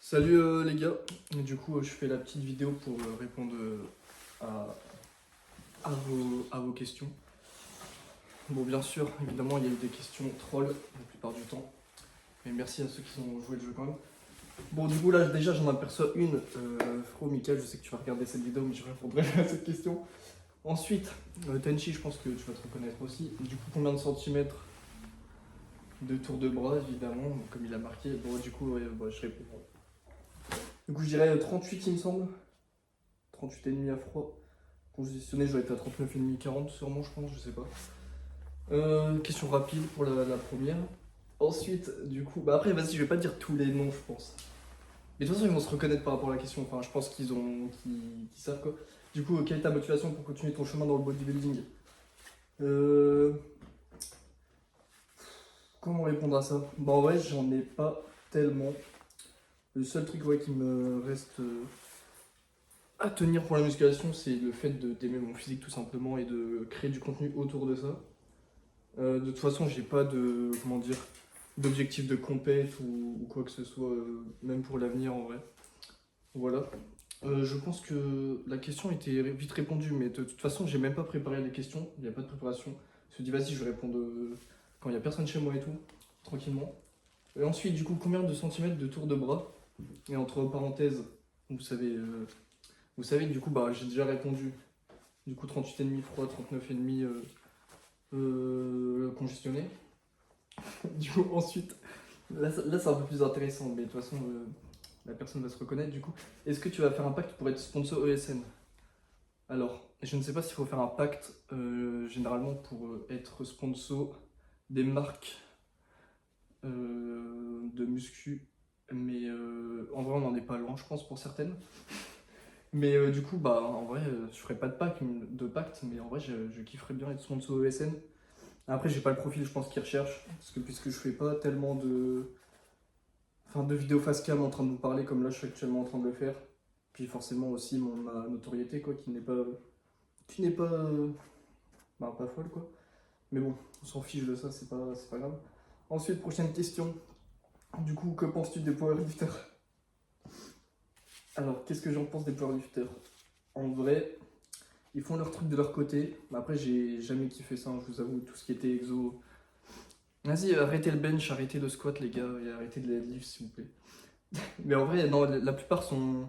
Salut les gars, du coup je fais la petite vidéo pour répondre à, à vos questions. Bon bien sûr, évidemment il y a eu des questions trolls la plupart du temps, mais merci à ceux qui ont joué le jeu quand même. Bon du coup là déjà j'en aperçois une, Fro, Mickaël, je sais que tu vas regarder cette vidéo mais je répondrai à cette question. Ensuite, Tenchi je pense que tu vas te reconnaître aussi. Du coup combien de centimètres de tour de bras évidemment, comme il a marqué. Bon du coup ouais, bah, je réponds. Du coup je dirais 38 il me semble. 38,5 à froid. Conditionné, je dois être à 39,5, 40 sûrement, je pense, je sais pas. Question rapide pour la première. Ensuite, du coup, bah après, vas-y, je vais pas dire tous les noms, je pense. Mais de toute façon, ils vont se reconnaître par rapport à la question. Enfin, je pense qu'ils savent quoi. Du coup, quelle est ta motivation pour continuer ton chemin dans le bodybuilding? euh... Comment répondre à ça? Bah, en vrai, j'en ai pas tellement. Le seul truc ouais, qui me reste à tenir pour la musculation, c'est le fait d'aimer mon physique tout simplement et de créer du contenu autour de ça. De toute façon, j'ai pas de comment dire d'objectif de compète ou quoi que ce soit, même pour l'avenir en vrai. Voilà. Je pense que la question était vite répondue, mais de toute façon, j'ai même pas préparé les questions. Il n'y a pas de préparation. Je me suis dit, vas-y, je vais répondre quand il y a personne chez moi et tout, tranquillement. Et ensuite, du coup, combien de centimètres de tour de bras? Et entre parenthèses, vous savez, du coup, bah, j'ai déjà répondu. Du coup, 38,5 froid, 39,5 congestionné. Du coup, ensuite, là, c'est un peu plus intéressant, mais de toute façon, la personne va se reconnaître. Du coup, est-ce que tu vas faire un pacte pour être sponsor ESN? Alors, je ne sais pas s'il faut faire un pacte généralement pour être sponsor des marques de muscu, mais en vrai, on n'en est pas loin, je pense, pour certaines. Mais du coup, bah, en vrai, je ferai pas de pacte, mais en vrai, je kifferais bien être sponsor ESN. Après, j'ai pas le profil, je pense, qu'ils recherchent, parce que puisque je fais pas tellement de vidéos face cam en train de vous parler comme là je suis actuellement en train de le faire. Puis forcément aussi ma notoriété quoi, qui n'est pas bah, pas folle quoi. Mais bon, on s'en fiche de ça, c'est pas grave. Ensuite, prochaine question. Du coup, que penses-tu des powerlifters? Alors, qu'est-ce que j'en pense des powerlifters? En vrai, ils font leur truc de leur côté. Mais après, j'ai jamais kiffé ça, hein, je vous avoue, tout ce qui était exo. Vas-y, arrêtez le bench, arrêtez le squat, les gars, et arrêtez de deadlift, s'il vous plaît. Mais en vrai, non, la plupart sont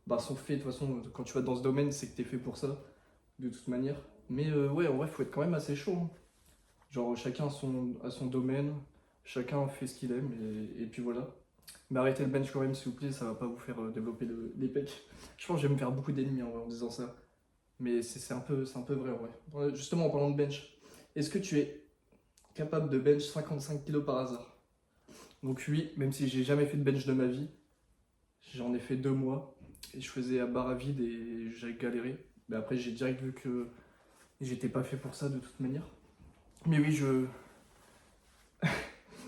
faits. De toute façon, quand tu vas dans ce domaine, c'est que t'es fait pour ça, de toute manière. Mais ouais, en vrai, faut être quand même assez chaud, hein. Genre, chacun a son domaine, chacun fait ce qu'il aime, et puis voilà. Mais arrêtez le bench quand même, s'il vous plaît, ça va pas vous faire développer les pecs. Je pense que je vais me faire beaucoup d'ennemis en vrai, en disant ça. Mais c'est un peu vrai, en vrai. Justement, en parlant de bench, est-ce que tu es capable de bench 55 kilos par hasard? Donc oui, même si j'ai jamais fait de bench de ma vie, j'en ai fait 2 mois et je faisais à barre à vide et j'ai galéré. Mais après, j'ai direct vu que j'étais pas fait pour ça de toute manière. Mais oui,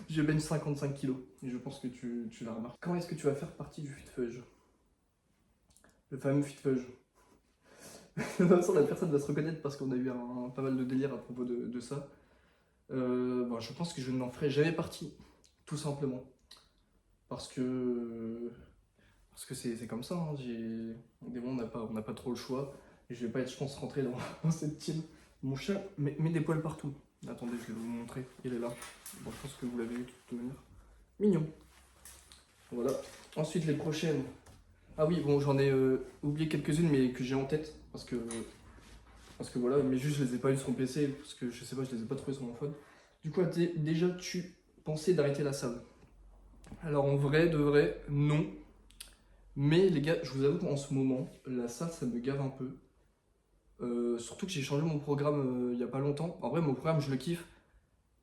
je bench 55 kilos et je pense que tu l'as remarqué. Quand est-ce que tu vas faire partie du FitFudge? Le fameux FitFudge. De toute façon, la personne va se reconnaître parce qu'on a eu pas mal de délire à propos de ça. Bon, je pense que je n'en ferai jamais partie, tout simplement. Parce que Parce que c'est comme ça, hein. Des fois, on n'a pas trop le choix. Et je vais pas être, je pense, rentré dans cette team. Mon chat met des poils partout. Attendez, je vais vous montrer. Il est là. Bon, je pense que vous l'avez vu de toute manière. Mignon. Voilà. Ensuite, les prochaines. Ah oui, bon, j'en ai oublié quelques-unes, mais que j'ai en tête. Parce que voilà, mais juste, je les ai pas eues sur mon PC. Parce que je sais pas, je les ai pas trouvées sur mon phone. Du coup, déjà, tu pensais d'arrêter la salle? Alors, en vrai, de vrai, non. Mais les gars, je vous avoue qu'en ce moment, la salle, ça me gave un peu. Surtout que j'ai changé mon programme il y a pas longtemps. En vrai, mon programme, je le kiffe.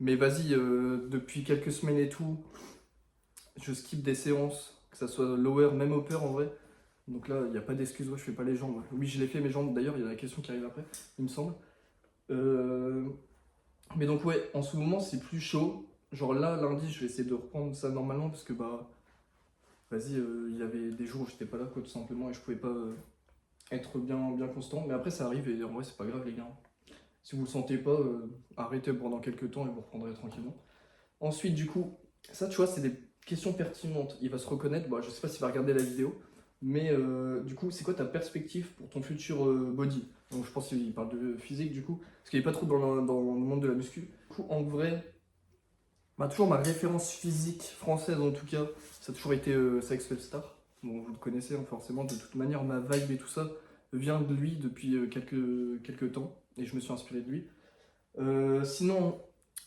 Mais vas-y, depuis quelques semaines et tout, je skip des séances, que ça soit lower, même upper en vrai. Donc là, il n'y a pas d'excuse, ouais, je fais pas les jambes. Oui, je l'ai fait mes jambes, d'ailleurs, il y a la question qui arrive après, il me semble. Euh, Mais donc, ouais, en ce moment, c'est plus chaud. Genre là, lundi, je vais essayer de reprendre ça normalement parce que bah, vas-y, il y avait des jours où j'étais pas là, quoi, tout simplement, et je pouvais pas être bien constant. Mais après, ça arrive et en vrai, c'est pas grave, les gars. Si vous le sentez pas, arrêtez pendant quelques temps et vous reprendrez tranquillement. Ensuite, du coup, ça, tu vois, c'est des question pertinente, il va se reconnaître, bon, je sais pas s'il va regarder la vidéo, mais du coup, c'est quoi ta perspective pour ton futur body? Donc je pense qu'il parle de physique du coup, parce qu'il est pas trop dans le monde de la muscu. Du coup, en vrai, bah, toujours ma référence physique française en tout cas, ça a toujours été Sex Star. Bon, vous le connaissez hein, forcément, de toute manière, ma vibe et tout ça vient de lui depuis quelques temps, et je me suis inspiré de lui. Sinon,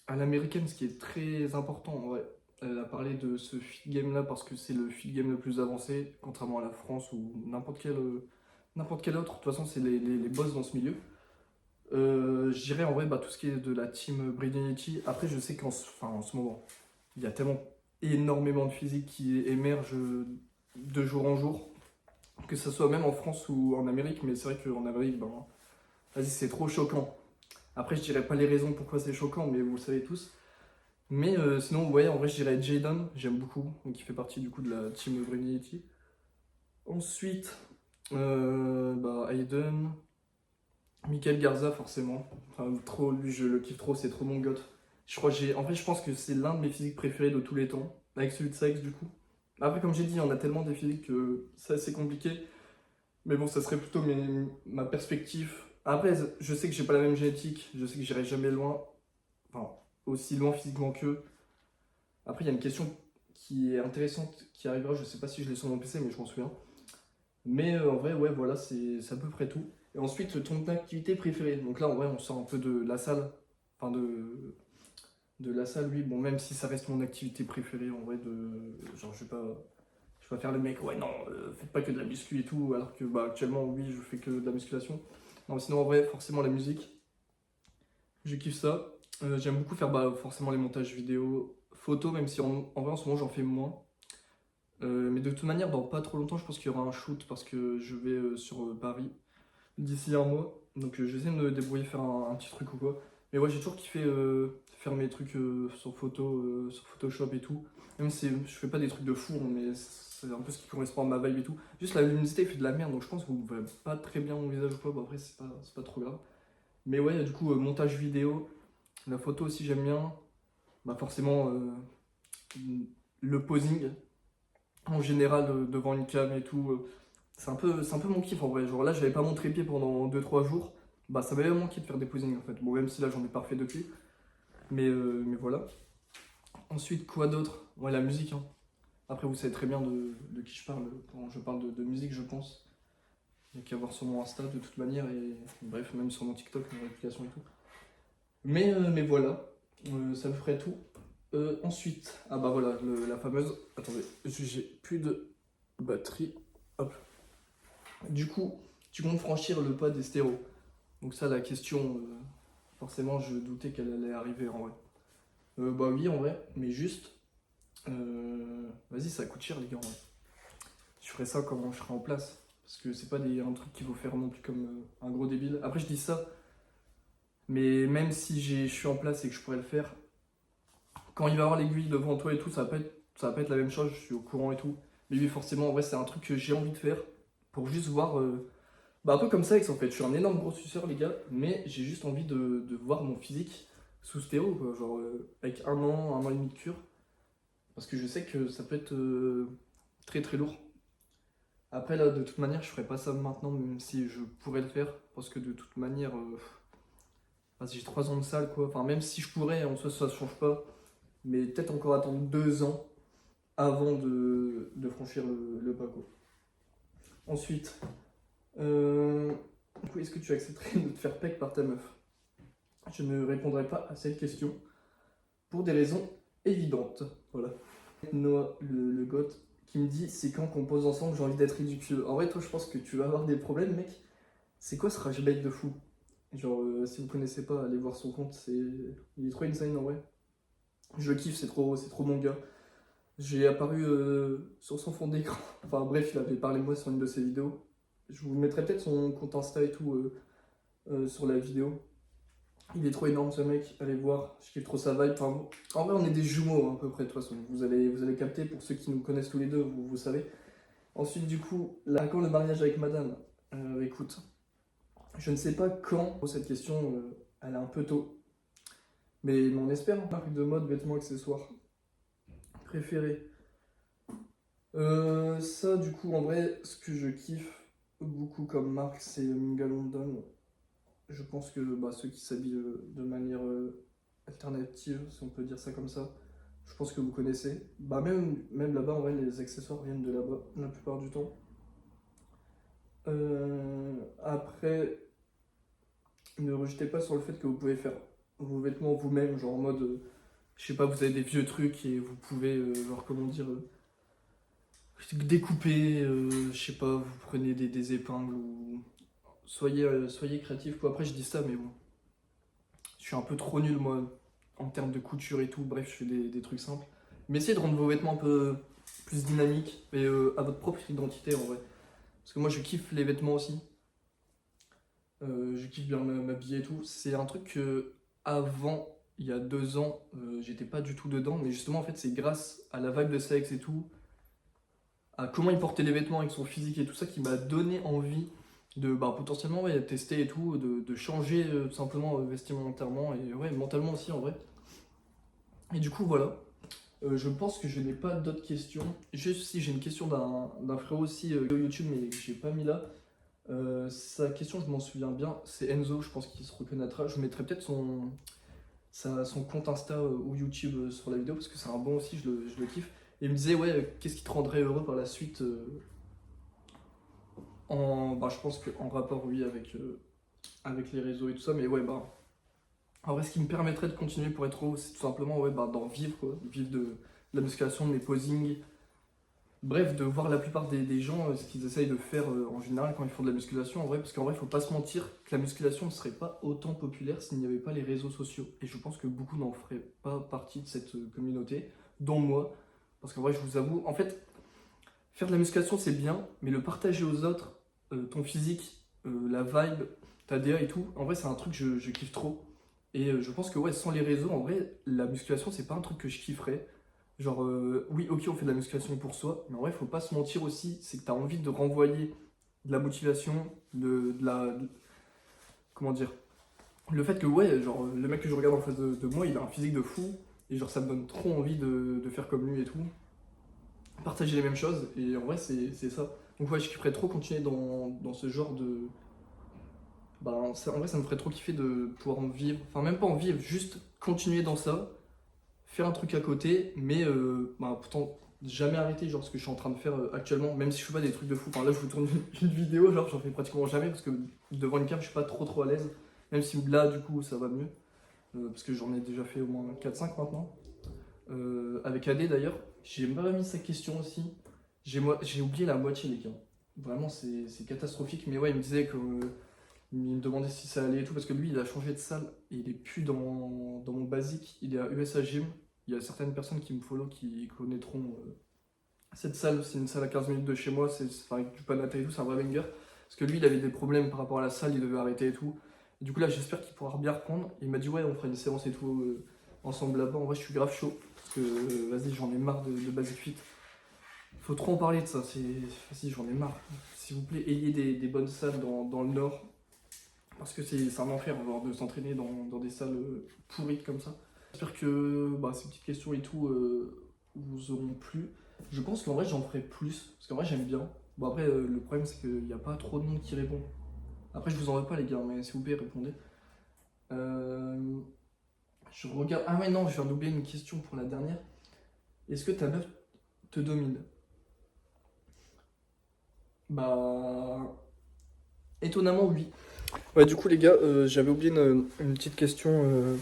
à l'américaine, ce qui est très important, en vrai, elle a parlé de ce feed game là parce que c'est le feed game le plus avancé, contrairement à la France ou n'importe quel autre. De toute façon, c'est les boss dans ce milieu. Je dirais en vrai bah, tout ce qui est de la team Bridinity. Après, je sais en ce moment, il y a tellement énormément de physiques qui émergent de jour en jour, que ce soit même en France ou en Amérique. Mais c'est vrai qu'en Amérique, ben, vas-y, c'est trop choquant. Après, je dirais pas les raisons pourquoi c'est choquant, mais vous le savez tous. Mais sinon, ouais, en vrai, je dirais Jaden, j'aime beaucoup, donc il fait partie du coup de la team Brenility. Ensuite, bah, Aiden, Michael Garza, forcément. Enfin, trop, lui, je le kiffe trop, c'est trop mon goth. En fait, je pense que c'est l'un de mes physiques préférés de tous les temps, avec celui de Sex, du coup. Après, comme j'ai dit, on a tellement des physiques que c'est assez compliqué. Mais bon, ça serait plutôt ma perspective. Après, je sais que j'ai pas la même génétique, je sais que j'irai jamais loin, enfin, aussi loin physiquement qu'eux. Après, il y a une question qui est intéressante qui arrivera, je sais pas si je l'ai sur mon PC, mais je m'en souviens. Mais en vrai, ouais, voilà, c'est à peu près tout. Et ensuite, ton activité préférée. Donc là, en vrai, on sort un peu de la salle. Enfin, de la salle, oui. Bon, même si ça reste mon activité préférée, en vrai, genre, je vais pas faire le mec, ouais, non, faites pas que de la muscu et tout, alors que, bah, actuellement, oui, je fais que de la musculation. Non, sinon, en vrai, forcément, la musique. Je kiffe ça. J'aime beaucoup faire bah, forcément les montages vidéo, photos, même si en vrai en ce moment j'en fais moins. Mais de toute manière, dans pas trop longtemps, je pense qu'il y aura un shoot parce que je vais sur Paris d'ici un mois. Donc je vais essayer de me débrouiller, faire un petit truc ou quoi. Mais ouais, j'ai toujours kiffé faire mes trucs sur Photoshop et tout. Même si je fais pas des trucs de fou, hein, mais c'est un peu ce qui correspond à ma vibe et tout. Juste la luminosité fait de la merde, donc je pense que vous verrez pas très bien mon visage ou quoi. Bah, après, c'est pas trop grave. Mais ouais, du coup, montage vidéo, la photo aussi j'aime bien. Bah forcément, le posing, en général, devant une cam et tout, c'est un peu mon kiff en vrai. Genre là, j'avais pas mon trépied pendant 2 3 jours. Bah ça m'avait manqué de faire des posings en fait. Bon, même si là, j'en ai pas refait depuis. Mais voilà. Ensuite, quoi d'autre? Ouais, la musique. Hein. Après, vous savez très bien de qui je parle quand je parle de musique, je pense. Il n'y a qu'à voir sur mon Insta de toute manière. Et bref, même sur mon TikTok, mon application et tout. Mais voilà, ça me ferait tout. Ensuite, ah bah voilà, la fameuse. Attendez, j'ai plus de batterie. Hop. Du coup, tu comptes franchir le pas des stéros. Donc, ça, la question, forcément, je doutais qu'elle allait arriver en vrai. Bah oui, en vrai, mais juste. Vas-y, ça coûte cher, les gars, en vrai. Je ferais ça quand je serai en place. Parce que c'est pas un truc qu'il faut faire non plus comme un gros débile. Après, je dis ça, mais même si je suis en place et que je pourrais le faire, quand il va avoir l'aiguille devant toi et tout, ça va pas être la même chose, je suis au courant et tout. Mais oui, forcément, en vrai, c'est un truc que j'ai envie de faire pour juste voir. Bah, un peu comme ça, en fait. Je suis un énorme gros suceur, les gars, mais j'ai juste envie de voir mon physique sous stéro, quoi. Genre, avec un an et demi de cure. Parce que je sais que ça peut être très très lourd. Après, là, de toute manière, je ferai pas ça maintenant, même si je pourrais le faire. Parce que de toute manière, j'ai 3 ans de salle, quoi. Enfin, même si je pourrais, en soi, ça change pas. Mais peut-être encore attendre 2 ans avant de franchir le pas, quoi. Ensuite, du coup, est-ce que tu accepterais de te faire pec par ta meuf? Je ne répondrai pas à cette question pour des raisons évidentes. Voilà. Noah, le goth, qui me dit c'est quand qu'on pose ensemble, j'ai envie d'être ridicule. En vrai, toi, je pense que tu vas avoir des problèmes, mec. C'est quoi ce rage-bait de fou? Genre, si vous connaissez pas, allez voir son compte, il est trop insane en vrai. Je le kiffe, c'est trop mon gars. J'ai apparu sur son fond d'écran. Enfin bref, il avait parlé de moi sur une de ses vidéos. Je vous mettrai peut-être son compte Insta et tout sur la vidéo. Il est trop énorme ce mec, allez voir, je kiffe trop sa vibe. Enfin, en vrai, on est des jumeaux hein, à peu près de toute façon. Vous allez capter pour ceux qui nous connaissent tous les deux, vous savez. Ensuite, du coup, là, quand le mariage avec madame? Écoute, je ne sais pas quand. Cette question, elle est un peu tôt. Mais on espère. Marque de mode, vêtements, accessoires. Préféré. Ça, du coup, en vrai, ce que je kiffe beaucoup comme marque, c'est Minga London. Je pense que bah, ceux qui s'habillent de manière alternative, si on peut dire ça comme ça, je pense que vous connaissez. Bah, même là-bas, en vrai, les accessoires viennent de là-bas, la plupart du temps. Après, ne rejetez pas sur le fait que vous pouvez faire vos vêtements vous-même, genre en mode, je sais pas, vous avez des vieux trucs et vous pouvez, genre, comment dire, découper, je sais pas, vous prenez des épingles ou. Soyez créatif, quoi. Après, je dis ça, mais bon, je suis un peu trop nul, moi, en termes de couture et tout. Bref, je fais des trucs simples. Mais essayez de rendre vos vêtements un peu plus dynamiques et à votre propre identité, en vrai. Parce que moi, je kiffe les vêtements aussi. Je kiffe bien m'habiller et tout. C'est un truc que, avant, il y a 2 ans, j'étais pas du tout dedans. Mais justement, en fait, c'est grâce à la vague de sexe et tout, à comment il portait les vêtements avec son physique et tout ça, qui m'a donné envie de bah, potentiellement ouais, tester et tout, de changer tout simplement vestimentairement et ouais, mentalement aussi en vrai. Et du coup, voilà. Je pense que je n'ai pas d'autres questions. Juste si j'ai une question d'un frérot aussi YouTube, mais que j'ai pas mis là. Sa question, je m'en souviens bien, c'est Enzo, je pense qu'il se reconnaîtra. Je mettrai peut-être son compte Insta ou YouTube sur la vidéo parce que c'est un bon aussi, je le kiffe. Et il me disait, ouais, qu'est-ce qui te rendrait heureux par la suite bah, je pense qu'en rapport, oui, avec les réseaux et tout ça, mais ouais, bah, en vrai, ce qui me permettrait de continuer pour être heureux, c'est tout simplement, ouais, bah, d'en vivre, quoi, vivre de la musculation, de mes posings, bref, de voir la plupart des gens, ce qu'ils essayent de faire en général quand ils font de la musculation, en vrai, parce qu'en vrai, faut pas se mentir que la musculation ne serait pas autant populaire s'il n'y avait pas les réseaux sociaux, et je pense que beaucoup n'en feraient pas partie de cette communauté, dont moi, parce qu'en vrai, je vous avoue, en fait, faire de la musculation, c'est bien, mais le partager aux autres, ton physique, la vibe, ta DA et tout, en vrai, c'est un truc que je kiffe trop. Et je pense que ouais, sans les réseaux, en vrai, la musculation, c'est pas un truc que je kifferais. Genre, oui, ok, on fait de la musculation pour soi, mais en vrai, faut pas se mentir aussi, c'est que t'as envie de renvoyer de la motivation, comment dire, le fait que, ouais, genre, le mec que je regarde en face de moi, il a un physique de fou, et genre, ça me donne trop envie de faire comme lui et tout partager les mêmes choses, et en vrai, c'est ça. Donc, ouais, je kifferais trop continuer dans ce genre de. Bah, en vrai, ça me ferait trop kiffer de pouvoir en vivre. Enfin, même pas en vivre, juste continuer dans ça, faire un truc à côté, mais bah, pourtant, jamais arrêter, genre ce que je suis en train de faire actuellement, même si je fais pas des trucs de fou. Enfin, là, je vous tourne une vidéo, genre, j'en fais pratiquement jamais, parce que devant une cam, je suis pas trop à l'aise. Même si là, du coup, ça va mieux, parce que j'en ai déjà fait au moins 4-5 maintenant. Avec AD d'ailleurs, j'ai pas mis sa question aussi. J'ai oublié la moitié, les gars. Vraiment, c'est catastrophique. Mais ouais, il me disait que. Il me demandait si ça allait et tout, parce que lui, il a changé de salle et il est plus dans mon basique. Il est à USA Gym. Il y a certaines personnes qui me follow qui connaîtront cette salle. C'est une salle à 15 minutes de chez moi. Enfin, avec du Panata et tout, c'est un vrai banger. Parce que lui, il avait des problèmes par rapport à la salle, il devait arrêter et tout. Et du coup, là, j'espère qu'il pourra bien reprendre. Il m'a dit, ouais, on fera une séance et tout ensemble là-bas. En vrai, je suis grave chaud. Parce que, vas-y, j'en ai marre de Basic Fit. Faut trop en parler de ça. Vas-y, j'en ai marre. S'il vous plaît, ayez des bonnes salles dans le Nord. Parce que c'est un enfer genre, de s'entraîner dans des salles pourries comme ça. J'espère que bah, ces petites questions et tout vous auront plu. Je pense qu'en vrai j'en ferai plus, parce qu'en vrai j'aime bien. Bon après le problème c'est qu'il n'y a pas trop de monde qui répond. Après je vous en veux pas les gars, mais s'il vous plaît répondez. Je regarde... Ah ouais non, je viens d'oublier une question pour la dernière. Est-ce que ta meuf te domine? Bah... Étonnamment oui. Ouais, du coup, les gars, j'avais oublié une petite question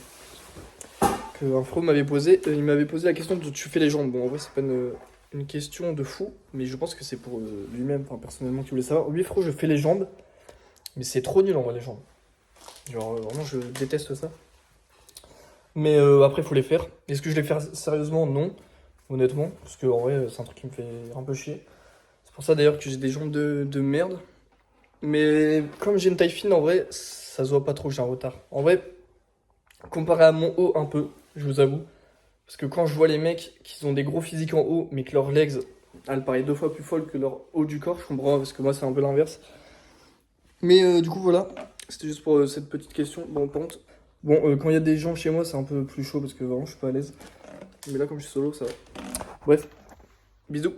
qu'un frérot m'avait posée. Il m'avait posé la question de tu fais les jambes. Bon, en vrai, c'est pas une question de fou, mais je pense que c'est pour lui-même, enfin, personnellement, qui voulait savoir. Oui, frérot, je fais les jambes, mais c'est trop nul en vrai, les jambes. Genre, vraiment, je déteste ça. Mais après, il faut les faire. Est-ce que je les fais sérieusement? Non, honnêtement, parce que en vrai, c'est un truc qui me fait un peu chier. C'est pour ça d'ailleurs que j'ai des jambes de merde. Mais comme j'ai une taille fine, en vrai, ça se voit pas trop que j'ai un retard. En vrai, comparé à mon haut un peu, je vous avoue. Parce que quand je vois les mecs qui ont des gros physiques en haut, mais que leurs legs, elles paraissent 2 fois plus folles que leur haut du corps, je comprends, parce que moi c'est un peu l'inverse. Mais du coup voilà, c'était juste pour cette petite question. Bon, pente. Bon, quand il y a des gens chez moi, c'est un peu plus chaud parce que vraiment je suis pas à l'aise. Mais là, comme je suis solo, ça va. Bref, bisous.